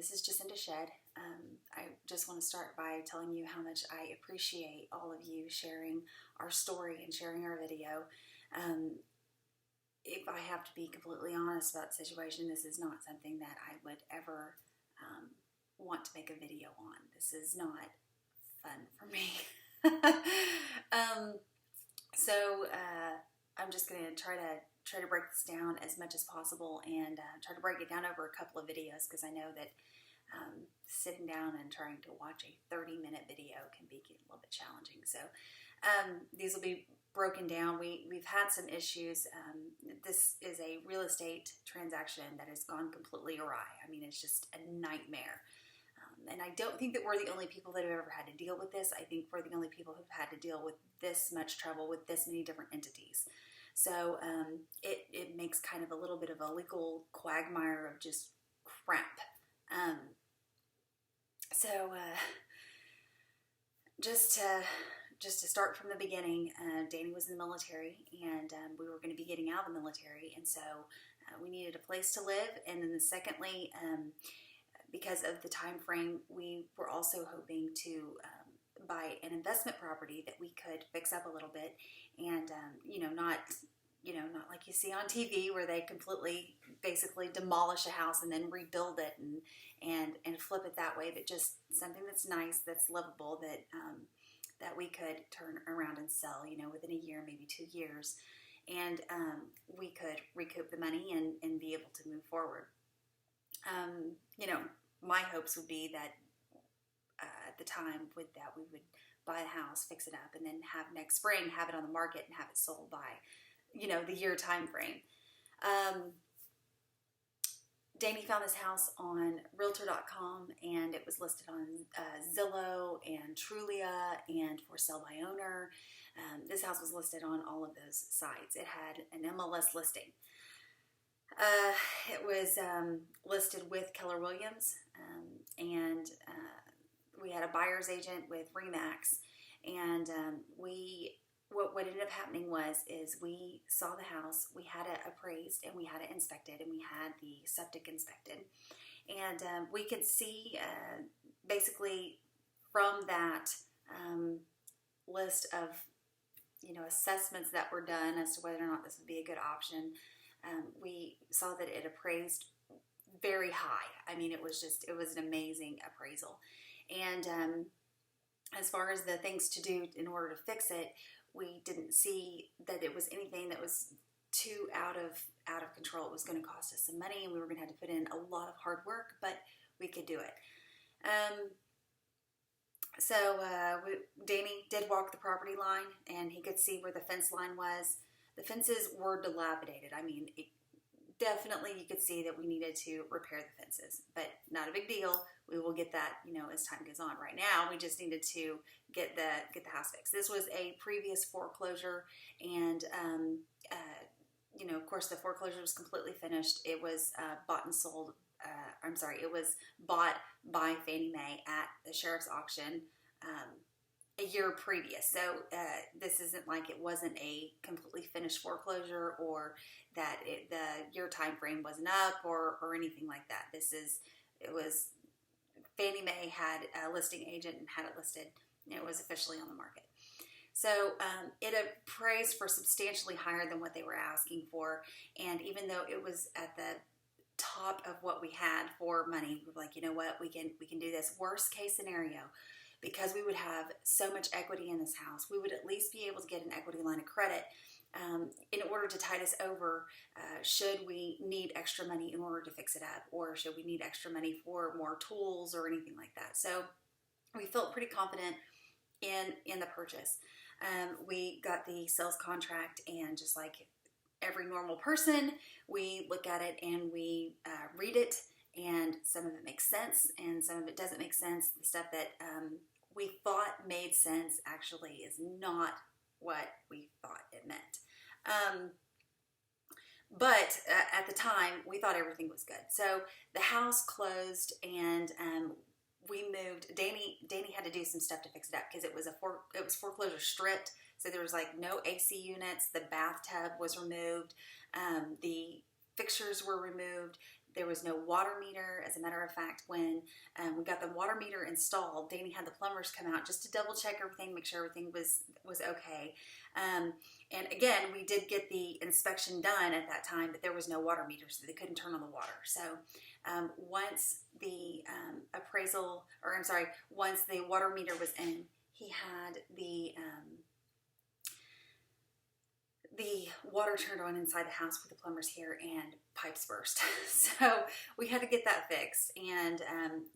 This is Jacinda Shed. I just want to start by telling you how much I appreciate all of you sharing our story and sharing our video. If I have to be completely honest about the situation, this is not something that I would ever want to make a video on. This is not fun for me. So I'm just going to try to break this down as much as possible and try to break it down over a couple of videos, because I know that sitting down and trying to watch a 30-minute video can be a little bit challenging. So these will be broken down. We've had some issues. This is a real estate transaction that has gone completely awry. I mean, it's just a nightmare. And I don't think that we're the only people that have ever had to deal with this. I think we're the only people who've had to deal with this much trouble with this many different entities. So it makes kind of a little bit of a legal quagmire of just crap. Just to start from the beginning, Danny was in the military, and we were going to be getting out of the military, and so we needed a place to live. And then secondly, because of the time frame, we were also hoping to buy an investment property that we could fix up a little bit, and not like you see on TV where they completely basically demolish a house and then rebuild it and flip it that way, but just something that's nice, that's livable, that we could turn around and sell, within a year, maybe 2 years, and we could recoup the money and be able to move forward. My hopes would be that at the time with that we would buy the house, fix it up, and then have next spring have it on the market and have it sold by, the year time frame. Danny found this house on Realtor.com, and it was listed on Zillow and Trulia and for sale by owner. This house was listed on all of those sites. It had an MLS listing. It was listed with Keller Williams, and we had a buyer's agent with Remax, and what ended up happening is we saw the house, we had it appraised, and we had it inspected, and we had the septic inspected, and we could see basically from that list of assessments that were done as to whether or not this would be a good option. We saw that it appraised very high. I mean, it was an amazing appraisal. And as far as the things to do in order to fix it, we didn't see that it was anything that was too out of control. It was going to cost us some money, and we were going to have to put in a lot of hard work, but we could do it. Danny did walk the property line, and he could see where the fence line was. The fences were dilapidated. I mean, definitely you could see that we needed to repair the fences, but not a big deal. We will get that, as time goes on. Right now, we just needed to get the house fixed. This was a previous foreclosure, and of course, the foreclosure was completely finished. It was bought and sold. It was bought by Fannie Mae at the sheriff's auction a year previous. So this isn't like it wasn't a completely finished foreclosure, or that the year time frame wasn't up or anything like that. It was Fannie Mae had a listing agent and had it listed, and it was officially on the market. So it appraised for substantially higher than what they were asking for, and even though it was at the top of what we had for money, we were like, you know what, we can do this. Worst case scenario, because we would have so much equity in this house, we would at least be able to get an equity line of credit in order to tide us over should we need extra money in order to fix it up, or should we need extra money for more tools or anything like that. So we felt pretty confident in the purchase. We got the sales contract, and just like every normal person, we look at it and we read it, and some of it makes sense and some of it doesn't make sense. The stuff that we thought made sense actually is not what we thought it meant. But at the time, we thought everything was good. So the house closed, and we moved. Danny had to do some stuff to fix it up, because it was foreclosure stripped. So there was like no AC units. The bathtub was removed. The fixtures were removed. There was no water meter. As a matter of fact, when we got the water meter installed, Danny had the plumbers come out just to double check everything, make sure everything was okay. And again, we did get the inspection done at that time, but there was no water meter, so they couldn't turn on the water. So once the once the water meter was in, he had the water turned on inside the house with the plumbers here, and pipes burst. So we had to get that fixed, and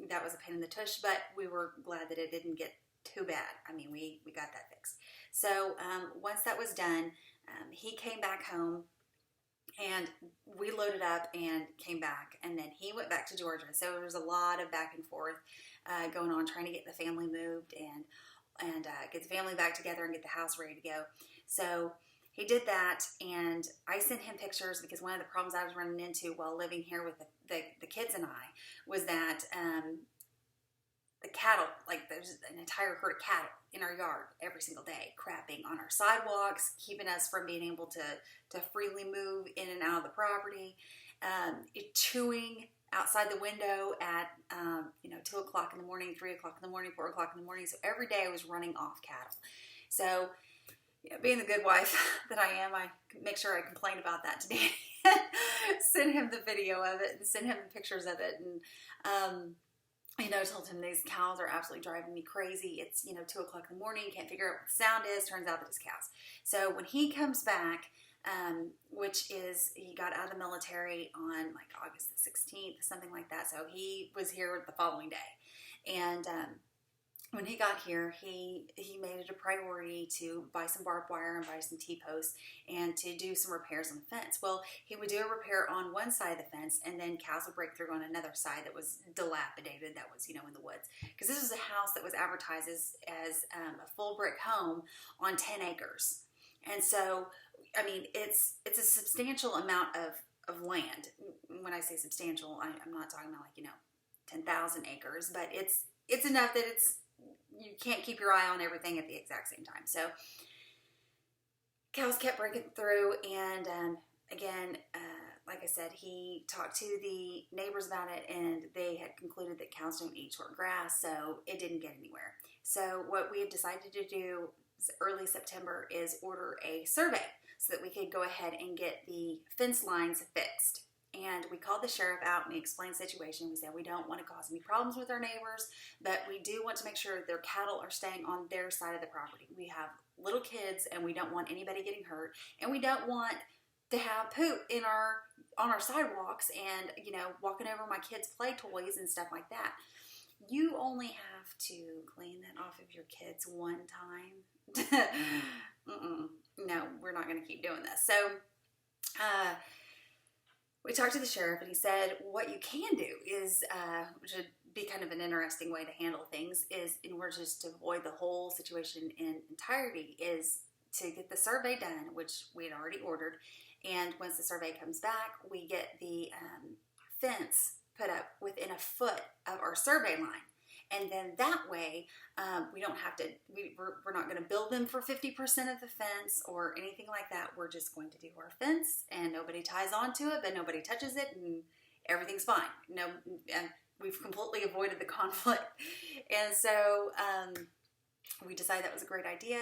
that was a pain in the tush, but we were glad that it didn't get too bad. I mean, we got that fixed. So once that was done, he came back home, and we loaded up and came back, and then he went back to Georgia. So there was a lot of back and forth going on, trying to get the family moved and get the family back together and get the house ready to go. So he did that, and I sent him pictures because one of the problems I was running into while living here with the kids and I was that the cattle, like there's an entire herd of cattle in our yard every single day, crapping on our sidewalks, keeping us from being able to freely move in and out of the property, chewing outside the window at 2 o'clock in the morning, 3 o'clock in the morning, 4 o'clock in the morning. So every day I was running off cattle. So being the good wife that I am, I make sure I complain about that today. Send him the video of it and send him the pictures of it. And I told him these cows are absolutely driving me crazy. It's 2 o'clock in the morning, can't figure out what the sound is. Turns out that it's cows. So when he comes back, which is, he got out of the military on like August the 16th, something like that. So he was here the following day. And when he got here, he made it a priority to buy some barbed wire and buy some T-posts and to do some repairs on the fence. Well, he would do a repair on one side of the fence, and then cows would break through on another side that was dilapidated, that was, in the woods. Because this was a house that was advertised as a full brick home on 10 acres. And so, I mean, it's a substantial amount of land. When I say substantial, I'm not talking about 10,000 acres, but it's enough that you can't keep your eye on everything at the exact same time. So cows kept breaking through, and again, like I said, he talked to the neighbors about it, and they had concluded that cows don't eat short grass, so it didn't get anywhere. So what we had decided to do early September is order a survey so that we could go ahead and get the fence lines fixed. And we called the sheriff out and we explained the situation. We said we don't want to cause any problems with our neighbors, but we do want to make sure their cattle are staying on their side of the property. We have little kids and we don't want anybody getting hurt, and we don't want to have poop on our sidewalks and walking over my kids' play toys and stuff like that. You only have to clean that off of your kids one time. No, we're not going to keep doing this. So we talked to the sheriff, and he said what you can do is, which would be kind of an interesting way to handle things, is in order just to avoid the whole situation in entirety, is to get the survey done, which we had already ordered. And once the survey comes back, we get the fence put up within a foot of our survey line. And then that way, we don't have to, we're not going to bill them for 50% of the fence or anything like that. We're just going to do our fence, and nobody ties onto it, but nobody touches it, and everything's fine. No, and we've completely avoided the conflict. And so we decided that was a great idea.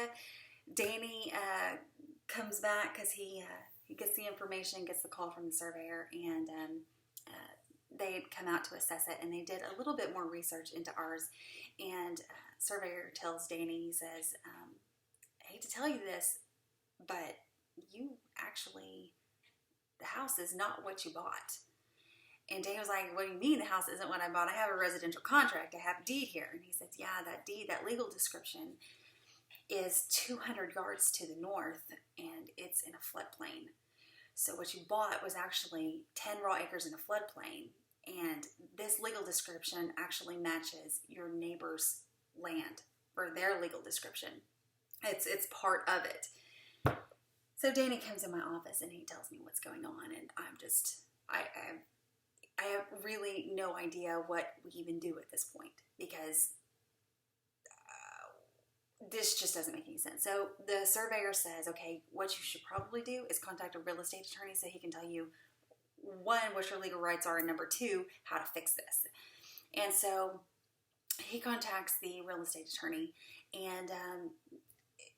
Danny comes back because he gets the information, gets the call from the surveyor, and they had come out to assess it, and they did a little bit more research into ours. And surveyor tells Danny, he says, I hate to tell you this, but the house is not what you bought. And Danny was like, what do you mean the house isn't what I bought? I have a residential contract. I have a deed here. And he says, yeah, that deed, that legal description is 200 yards to the north, and it's in a floodplain. So what you bought was actually 10 raw acres in a floodplain, and this legal description actually matches your neighbor's land, or their legal description. It's part of it. So Danny comes in my office and he tells me what's going on, and I'm just, I have really no idea what we even do at this point, because this just doesn't make any sense. So the surveyor says, okay, what you should probably do is contact a real estate attorney so he can tell you one, what your legal rights are, and number two, how to fix this. And so he contacts the real estate attorney and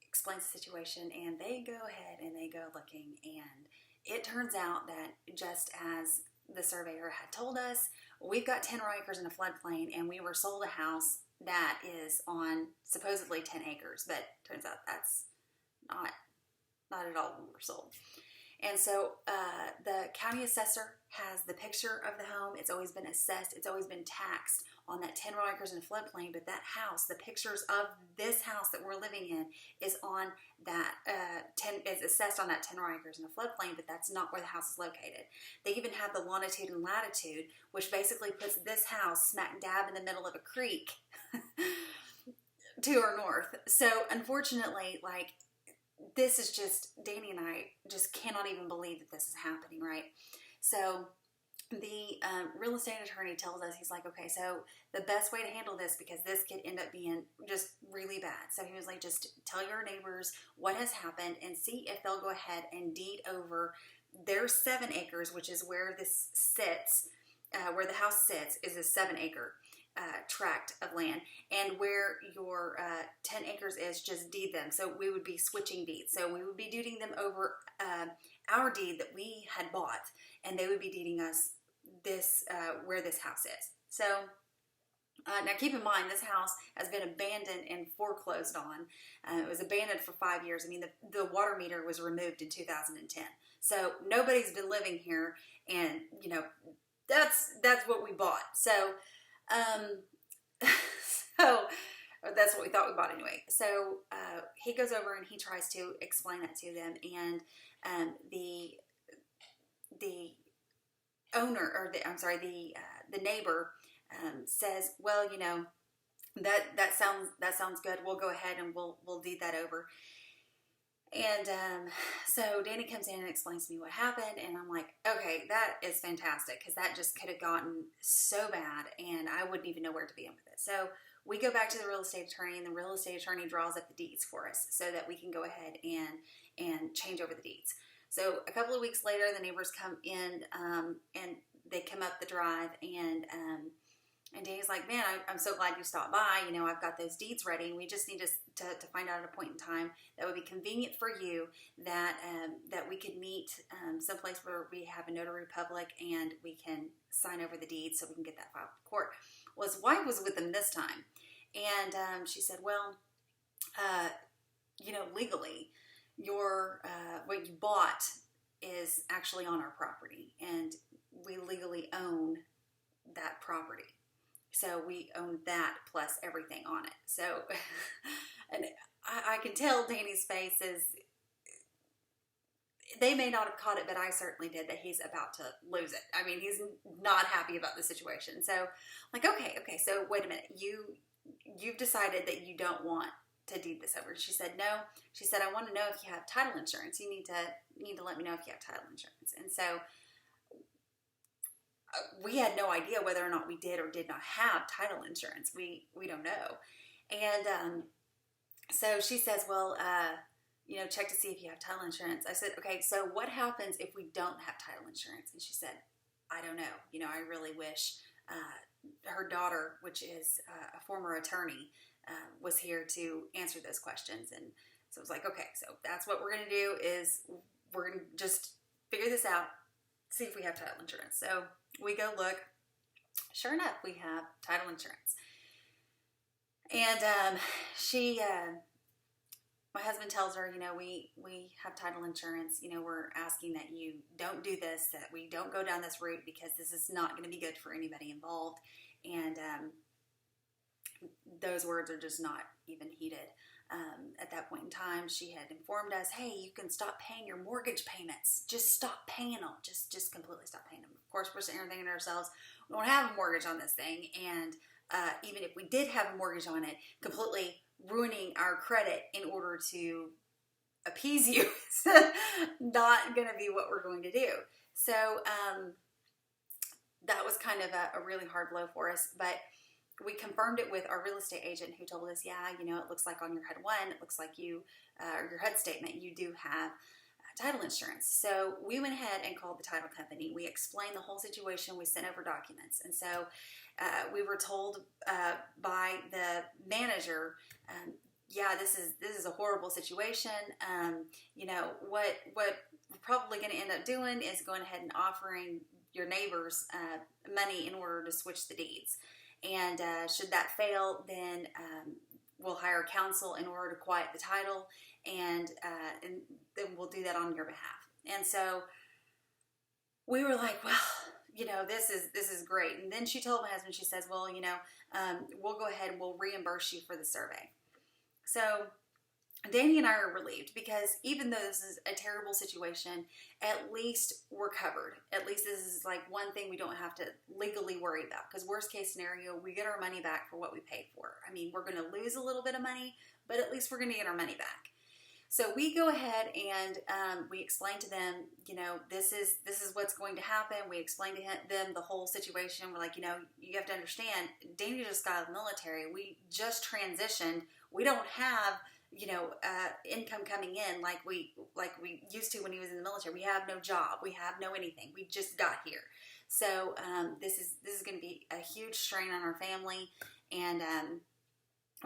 explains the situation, and they go ahead and they go looking, and it turns out that just as the surveyor had told us, we've got 10 acres in a floodplain, and we were sold a house that is on supposedly 10 acres, but turns out that's not at all what we were sold. And so the county assessor has the picture of the home. It's always been assessed. It's always been taxed on that 10 acres in a floodplain. But that house, the pictures of this house that we're living in, is on that is assessed on that 10 acres in a floodplain. But that's not where the house is located. They even have the longitude and latitude, which basically puts this house smack dab in the middle of a creek to our north. So unfortunately, like, this is just, Danny and I just cannot even believe that this is happening, right? So the real estate attorney tells us, he's like, okay, so the best way to handle this, because this could end up being just really bad. So he was like, just tell your neighbors what has happened and see if they'll go ahead and deed over their 7 acres, which is where this sits, where the house sits, is a 7-acre tract of land, and where your 10 acres is, just deed them. So we would be switching deeds. So we would be deeding them over our deed that we had bought, and they would be deeding us this where this house is. So now keep in mind, this house has been abandoned and foreclosed on. It was abandoned for 5 years. I mean, the water meter was removed in 2010. So nobody's been living here, and you know, that's what we bought. So so that's what we thought we bought anyway. So he goes over and he tries to explain that to them, and the owner, or the neighbor says, well, you know, that sounds good. We'll go ahead and we'll deed that over. And so Danny comes in and explains to me what happened, and I'm like, okay, that is fantastic, because that just could have gotten so bad, and I wouldn't even know where to begin with it. So we go back to the real estate attorney, and the real estate attorney draws up the deeds for us so that we can go ahead and change over the deeds. So a couple of weeks later, the neighbors come in, and they come up the drive, and Danny's like, man, I'm so glad you stopped by. You know, I've got those deeds ready. We just need to find out at a point in time that would be convenient for you, that we could meet someplace where we have a notary public and we can sign over the deeds so we can get that filed to court. Well, his wife was with him this time. And she said, well, you know, legally, your what you bought is actually on our property, and we legally own that property. So we own that plus everything on it. So, and I can tell Danny's face is, they may not have caught it, but I certainly did, that he's about to lose it. I mean, he's not happy about the situation. So I'm like, okay, so wait a minute. You've decided that you don't want to deed this over. She said, no. She said, I want to know if you have title insurance. You need to let me know if you have title insurance. And so we had no idea whether or not we did or did not have title insurance. We don't know. And so she says, well, you know, check to see if you have title insurance. I said, okay, so what happens if we don't have title insurance? And she said, I don't know. You know, I really wish her daughter, which is a former attorney, was here to answer those questions. And so I was like, okay, so that's what we're going to do, is we're going to just figure this out, see if we have title insurance. So we go look. Sure enough, we have title insurance. And my husband tells her, you know, we have title insurance. You know, we're asking that you don't do this, that we don't go down this route, because this is not going to be good for anybody involved. And those words are just not even heeded. At that point in time, she had informed us, hey, you can stop paying your mortgage payments. Just stop paying them. Just completely stop paying them. Of course, we're sitting here thinking to ourselves, we don't have a mortgage on this thing. And even if we did have a mortgage on it, completely ruining our credit in order to appease you is not going to be what we're going to do. So that was kind of a really hard blow for us. But we confirmed it with our real estate agent, who told us, yeah, you know, it looks like on your HUD-1, it looks like you, or your HUD statement, you do have title insurance. So we went ahead and called the title company. We explained the whole situation. We sent over documents. And so we were told by the manager, yeah, this is a horrible situation. You know, what we're probably going to end up doing is going ahead and offering your neighbors money in order to switch the deeds. And should that fail, then we'll hire counsel in order to quiet the title, and then we'll do that on your behalf. And so we were like, well, you know, this is great. And then she told my husband, she says, well, you know, we'll go ahead and we'll reimburse you for the survey. So Danny and I are relieved, because even though this is a terrible situation, at least we're covered. At least this is like one thing we don't have to legally worry about, because worst case scenario, we get our money back for what we paid for. I mean, we're going to lose a little bit of money, but at least we're going to get our money back. So we go ahead and we explain to them, you know, this is what's going to happen. We explain to them the whole situation. We're like, you know, you have to understand, Danny just got out of the military. We just transitioned. We don't have, you know, income coming in like we used to when he was in the military. We have no job. We have no anything. We just got here. So this is going to be a huge strain on our family, and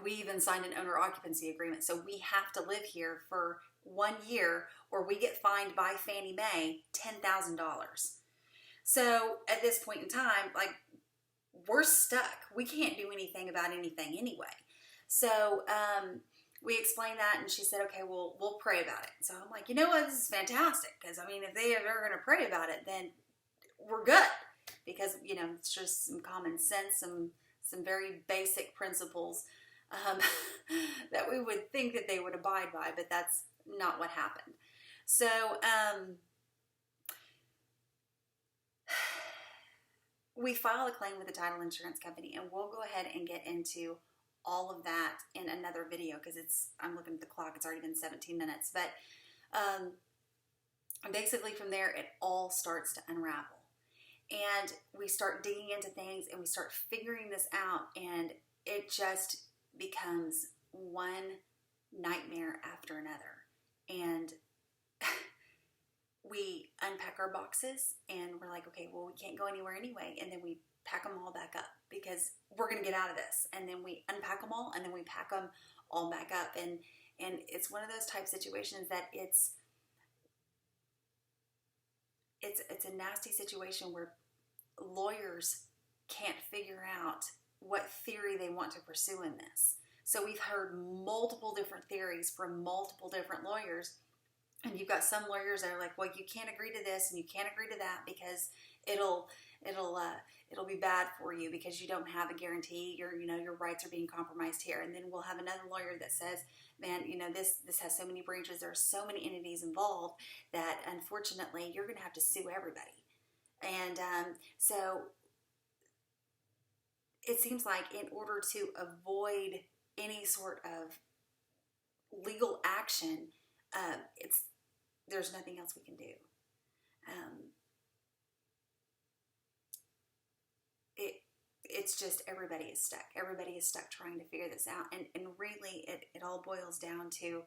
we even signed an owner occupancy agreement. So we have to live here for 1 year, or we get fined by Fannie Mae $10,000. So at this point in time, like, we're stuck. We can't do anything about anything anyway. So we explained that, and she said, okay, we'll pray about it. So I'm like, you know what, this is fantastic, because I mean, if they are ever going to pray about it, then we're good, because, you know, it's just some common sense, some very basic principles that we would think that they would abide by, but that's not what happened. So we file a claim with the title insurance company, and we'll go ahead and get into all of that in another video, because I'm looking at the clock, it's already been 17 minutes. But basically from there, it all starts to unravel. And we start digging into things, and we start figuring this out, and it just becomes one nightmare after another. And we unpack our boxes, and we're like, okay, well, we can't go anywhere anyway. And then we pack them all back up, because we're going to get out of this. And then we unpack them all, and then we pack them all back up. And it's one of those type situations that it's a nasty situation where lawyers can't figure out what theory they want to pursue in this. So we've heard multiple different theories from multiple different lawyers. And you've got some lawyers that are like, well, you can't agree to this and you can't agree to that, because it'll be bad for you, because you don't have a guarantee. Your rights are being compromised here. And then we'll have another lawyer that says, man, you know, this has so many branches, there are so many entities involved that unfortunately you're going to have to sue everybody. And so it seems like in order to avoid any sort of legal action, there's nothing else we can do. It's just everybody is stuck. Everybody is stuck trying to figure this out. And really, it all boils down to,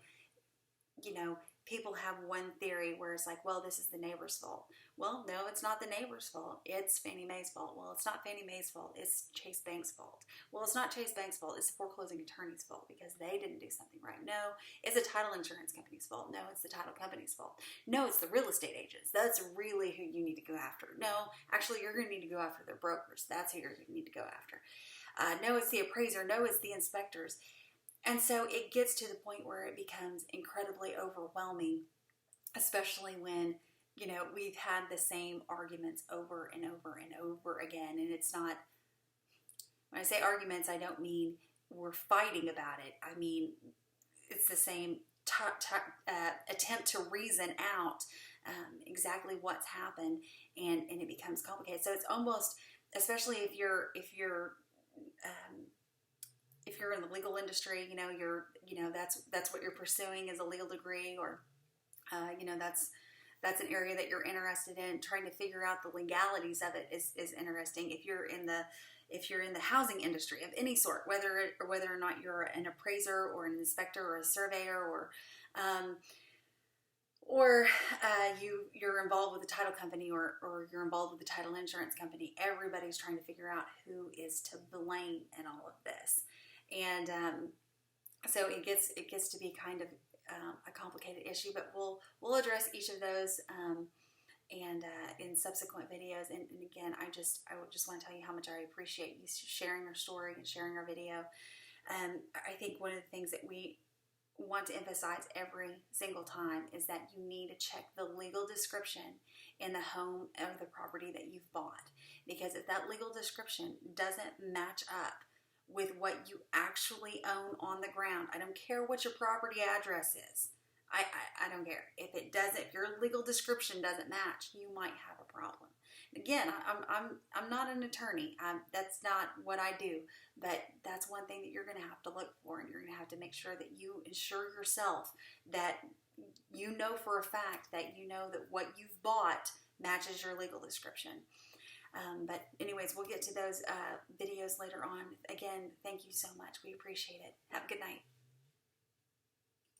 you know, people have one theory where it's like, well, this is the neighbor's fault. Well, no, it's not the neighbor's fault. It's Fannie Mae's fault. Well, it's not Fannie Mae's fault. It's Chase Bank's fault. Well, it's not Chase Bank's fault. It's the foreclosing attorney's fault, because they didn't do something right. No, it's the title insurance company's fault. No, it's the title company's fault. No, it's the real estate agents. That's really who you need to go after. No, actually, you're going to need to go after their brokers. That's who you're going to need to go after. No, it's the appraiser. No, it's the inspectors. And so it gets to the point where it becomes incredibly overwhelming, especially when, you know, we've had the same arguments over and over and over again. And it's not, when I say arguments, I don't mean we're fighting about it. I mean, it's the same attempt to reason out exactly what's happened, and it becomes complicated. So it's almost, especially if you're in the legal industry, that's what you're pursuing is a legal degree, or that's an area that you're interested in. Trying to figure out the legalities of it is interesting. If you're in the housing industry of any sort, whether or not you're an appraiser or an inspector or a surveyor, or or you're involved with the title company, or you're involved with the title insurance company. Everybody's trying to figure out who is to blame in all of this, and so it gets to be kind of a complicated issue. But we'll address each of those and in subsequent videos. And again, I just want to tell you how much I appreciate you sharing your story and sharing our video. I think one of the things that we want to emphasize every single time is that you need to check the legal description in the home or the property that you've bought, because if that legal description doesn't match up with what you actually own on the ground, I don't care what your property address is. I don't care. If it doesn't, if your legal description doesn't match, you might have a problem. Again, I'm not an attorney. That's not what I do. But that's one thing that you're going to have to look for, and you're going to have to make sure that you ensure yourself that you know for a fact that you know that what you've bought matches your legal description. But anyways, we'll get to those videos later on. Again, thank you so much. We appreciate it. Have a good night.